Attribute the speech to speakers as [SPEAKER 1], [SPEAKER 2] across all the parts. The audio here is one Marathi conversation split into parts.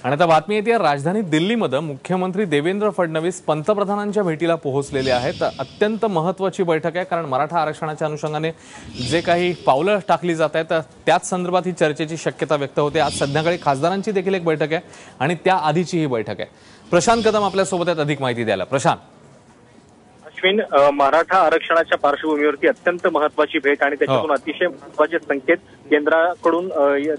[SPEAKER 1] आणि आता बातमी येते राजधानी दिल्लीमध्ये मुख्यमंत्री देवेंद्र फडणवीस पंतप्रधानांच्या भेटीला पोहोचलेले आहेत। अत्यंत महत्त्वाची बैठक आहे, कारण मराठा आरक्षणाच्या अनुषंगाने जे काही पावलं टाकली जात आहेत त्याच संदर्भात ही चर्चेची शक्यता व्यक्त होते। आज संध्याकाळी खासदारांची देखील एक बैठक आहे आणि त्या आधीची ही बैठक आहे। प्रशांत कदम आपल्या सोबत आहेत अधिक माहिती द्यायला। प्रशांत,
[SPEAKER 2] अश्विन, मराठा आरक्षणाच्या पार्श्वभूमीवरती अत्यंत महत्त्वाची भेट आणि त्याच्यातून अतिशय महत्त्वाचे संकेत केंद्राकडून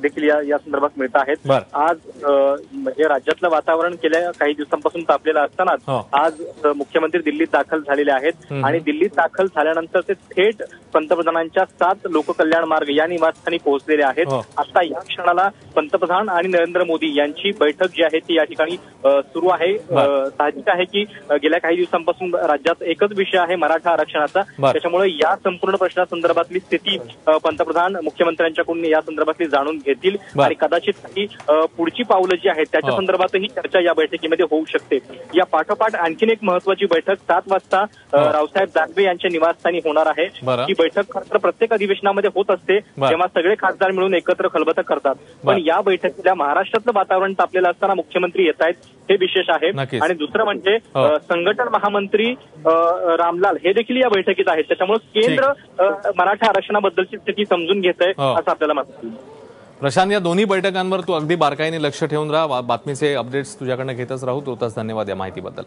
[SPEAKER 2] देखील या संदर्भात मिळत आहेत। आज म्हणजे राज्यातलं वातावरण गेल्या काही दिवसांपासून तापलेलं असतानाच आज मुख्यमंत्री दिल्लीत दाखल झालेले आहेत आणि दिल्लीत दाखल झाल्यानंतर ते थेट पंतप्रधानांच्या 7 लोककल्याण मार्ग या निवासस्थानी पोहोचलेले आहेत। आता या क्षणाला पंतप्रधान आणि नरेंद्र मोदी यांची बैठक जी आहे ती या ठिकाणी सुरू आहे। साहजिक आहे की गेल्या काही दिवसांपासून राज्यात एकच विषय आहे मराठा आरक्षणाचा, त्याच्यामुळे या संपूर्ण प्रश्नासंदर्भातली स्थिती पंतप्रधान मुख्यमंत्र्यांच्याकडून या संदर्भातली जाणून घेतील आणि कदाचित काही पुढची पावलं जी आहेत त्याच्या संदर्भातही चर्चा या बैठकीमध्ये होऊ शकते। या पाठोपाठ आणखीन एक महत्त्वाची बैठक 7 वाजता रावसाहेब दानवे यांच्या निवासस्थानी होणार आहे। ही बैठक खरं प्रत्येक अधिवेशनामध्ये होत असते जेव्हा सगळे खासदार मिळून एकत्र खलबतं करतात, पण या बैठकीला महाराष्ट्रातलं वातावरण तापलेलं असताना मुख्यमंत्री येत आहेत हे विशेष आहे। आणि दुसरं म्हणजे संघटन महामंत्री रामलाल हे देखील या बैठकीत आहेत, त्याच्यामुळे केंद्र मराठा आरक्षणाबद्दलची स्थिती समजून घेत आहे असं आपल्याला माहिती।
[SPEAKER 1] प्रशांत, या दोन्ही बैठकांवर तू अगदी बारकाईने लक्ष ठेवून राहा। बातमीचे अपडेट्स तुझ्याकडनं घेतच राहू। तुर्तास धन्यवाद या माहितीबद्दल।